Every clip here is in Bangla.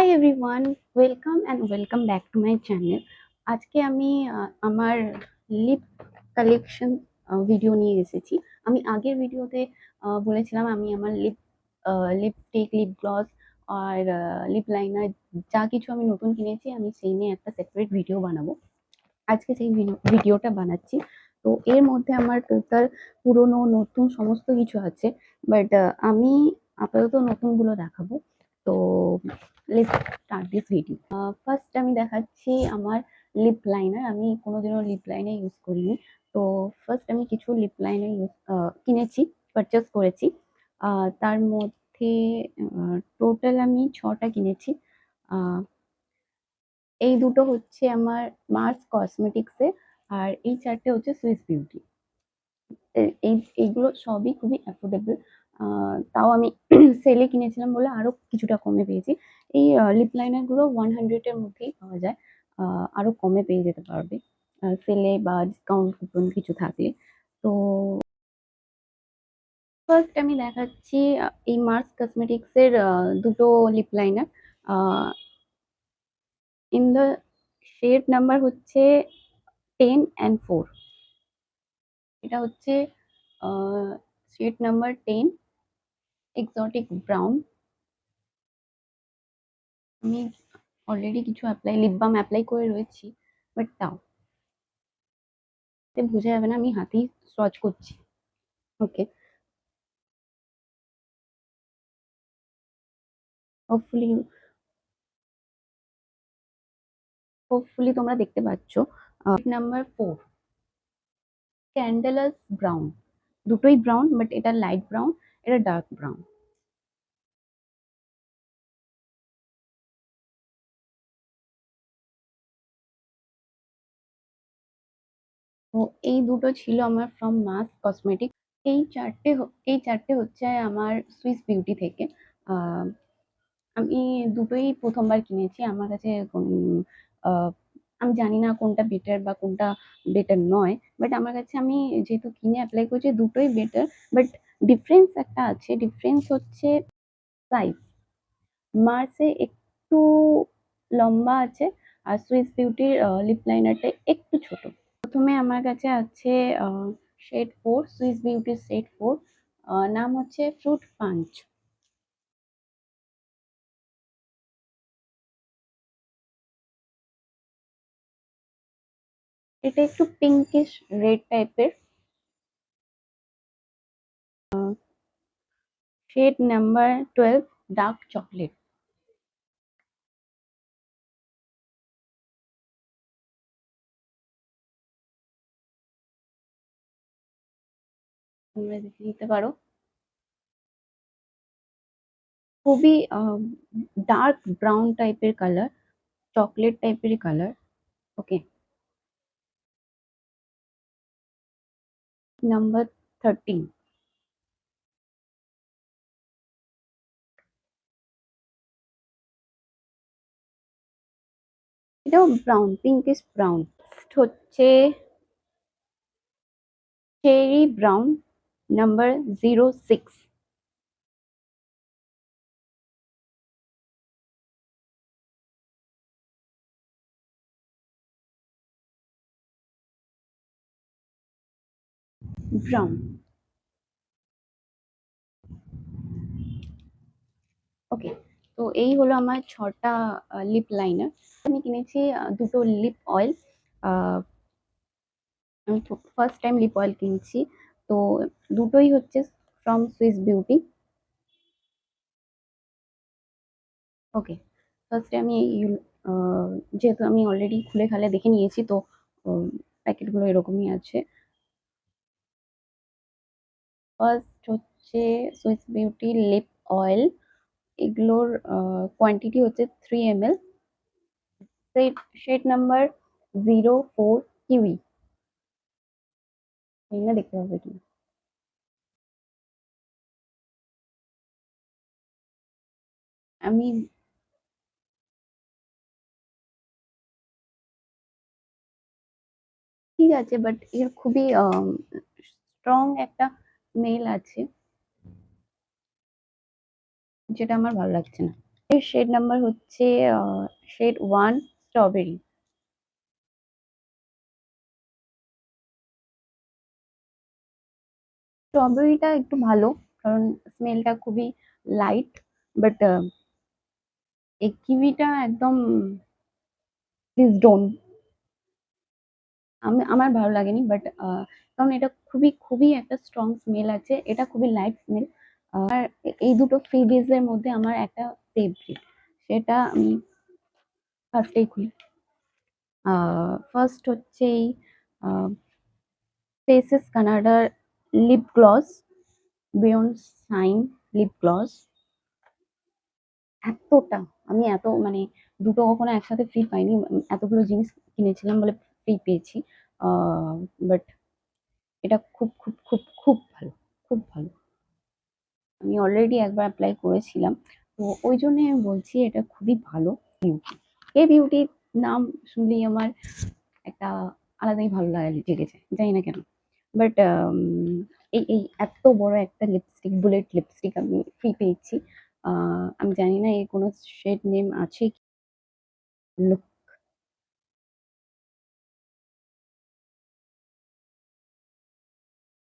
Hi everyone, welcome back to my channel. আজকে আমি আমার লিপ কালেকশন ভিডিও নিয়ে এসেছি। আমি আগের ভিডিওতে বলেছিলাম আমি আমার লিপস্টিক, লিপ গ্লস আর লিপ লাইনার যা কিছু আমি নতুন কিনেছি আমি সেই নিয়ে একটা সেপারেট ভিডিও বানাবো। আজকে সেই ভিডিওটা বানাচ্ছি। তো এর মধ্যে আমার টোটাল পুরনো নতুন সমস্ত কিছু আছে, বাট আমি আপাতত নতুনগুলো দেখাবো। তো let's start this video. First আমি দেখাচ্ছি আমার লিপ লাইনার। আমি কোনোদিনও লিপ লাইনার ইউজ করিনি। তো ফার্স্ট আমি কিছু লিপ লাইনার কিনেছি, পারচেস করেছি। তার মধ্যে টোটাল আমি 6টা কিনেছি। আহ, এই দুটো হচ্ছে আমার মার্স কসমেটিক্সের, আর এই 4টে হচ্ছে সুইস বিউটি। এইগুলো সবই খুবই অ্যাফোর্ডেবল। তাও আমি সেলে কিনেছিলাম বলে আরো কিছুটা কমে পেয়েছি। এই লিপ লাইনার গুলো 100 এর মধ্যেই পাওয়া যায়। আরো কমে পেয়ে যেতে পারবে সেলে বা ডিসকাউন্ট কুপন কিছু থাকলে। তো ফার্স্ট আমি দেখাচ্ছি এই মার্স কসমেটিক্স এর দুটো lip liner. In the shade number হচ্ছে 10 and 4। এটা হচ্ছে শেড নাম্বার 10 এক্সোটিক ব্রাউন। আমি অলরেডি কিছু লিপ বাম অ্যাপ্লাই করে রয়েছি, বাট তাও বোঝা যাবে না, আমি হাতেই swatch করছি। ওকে, হোপফুলি হোপফুলি তোমরা দেখতে পাচ্ছ। নাম্বার 4 ক্যান্ডেলাস ব্রাউন। দুটোই ব্রাউন, বাট এটা লাইট ব্রাউন, এটা ডার্ক ব্রাউন। তো এই দুটো ছিল আমার ফ্রম মাস কসমেটিক। এই চারটে হচ্ছে আমার সুইস বিউটি থেকে। আহ, আমি দুটোই প্রথমবার কিনেছি। আমার কাছে আহ, আমি জানি না কোনটা বেটার বা কোনটা বেটার নয়, বাট আমার কাছে আমি যেহেতু কিনে অ্যাপ্লাই করেছি দুটোই বেটার। বাট ডিফারেন্স একটা আছে, ডিফারেন্স হচ্ছে সাইজ। মার্সে একটু লম্বা আছে, আর সুইস বিউটির লিপ লাইনারটা একটু ছোট। প্রথমে আমার কাছে আছে শেড 4, সুইস বিউটির শেড 4। নাম হচ্ছে ফ্রুট পাঞ্চ। এটা একটু পিঙ্কিশ রেড টাইপের। Shade number 12 dark chocolate. তোমরা দেখে নিতে পারো, খুবই ডার্ক ব্রাউন টাইপের কালার, চকলেট টাইপের কালার। Okay, number 13। এটাও ব্রাউন, পিঙ্কিশ ব্রাউন। হচ্ছে cherry brown, number 06। Brown. Okay, তো এই হলো আমার 6টা লিপ লাইনার। আমি কিনেছি দুটো লিপ অয়েল। আমি ফার্স্ট টাইম লিপ অয়েল কিনছি। তো দুটোই হচ্ছে ফ্রম সুইস বিউটি। ওকে, ফার্স্টে আমি যেহেতু আমি অলরেডি খুলে খালে দেখে নিয়েছি, তো প্যাকেটগুলো এরকমই আছে। ফার্স্ট হচ্ছে সুইস বিউটি লিপ অয়েল। এগুলোর কোয়ান্টিটি হচ্ছে 3 ml। Shade number 04 kiwi. এই না, দেখতে পাবে কি আমি ঠিক আছে, বাট এর খুবই স্ট্রং একটা স্মেল আছে, যেটা আমার ভালো লাগছে না। এর শেড নাম্বার হচ্ছে শেড 1 স্ট্রবেরি। স্ট্রবেরিটা একটু ভালো, কারণ স্মেলটা খুবই লাইট। বাট এই কিউইটা একদম প্লিজ ডোন্ট, আমার ভালো লাগেনি। বাট কারণ এটা খুবই খুবই একটা স্ট্রং স্মেল আছে, এটা খুবই লাইট স্মেল। আর এই দুটো ফ্রি বেজের মধ্যে আমার একটা ফেভারিট, সেটা আমি ফার্স্টেই খুলি। ফার্স্ট হচ্ছে এই ফেসেস কানাডার lip gloss, beyond shine lip gloss. এতটা আমি এত মানে দুটো কখনো একসাথে ফ্রি পাইনি, এতগুলো জিনিস কিনেছিলাম বলে ফ্রি পেয়েছি। বাট এটা খুব খুব খুব খুব ভালো, খুব ভালো। আমি অলরেডি একবার অ্যাপ্লাই করেছিলাম, তো ওই জন্য আমি বলছি এটা খুবই ভালো বিউটি। এই বিউটির নাম শুনলেই আমার একটা আলাদাই ভালো লাগা জেগেছে, জানি না কেন। বাট এই এই এত বড় একটা লিপস্টিক, বুলেট লিপস্টিক আমি ফ্রি পেয়েছি। আমি জানি না এর কোনো শেড নেম আছে কি। Look,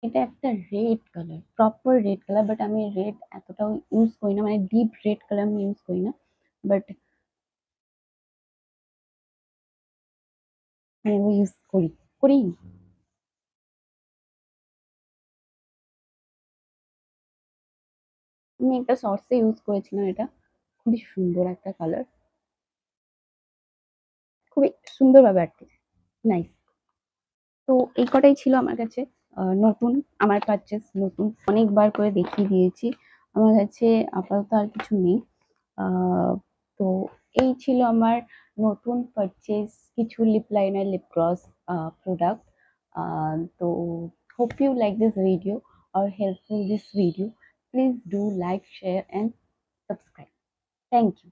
এটা একটা red colour, proper red colour. But আমি রেড এতটাও ইউজ করি না, মানে ডিপ রেড কালার আমি ইউজ করি না। বাট আমি ইউজ করি, করি। আমি একটা শর্টসে ইউজ করেছিলাম এটা, খুবই সুন্দর একটা কালার, খুবই সুন্দরভাবে আটকে, নাইস। তো এই কটাই ছিল আমার কাছে নতুন, আমার পারচেস নতুন, অনেকবার করে দেখিয়ে দিয়েছি। আমার কাছে আপাতত আর কিছু নেই। আহ, তো এই ছিল আমার নতুন পারচেস, কিছু lip liner, lip gloss product. তো hope you like this video or helpful this video. Please do like, share and subscribe. Thank you.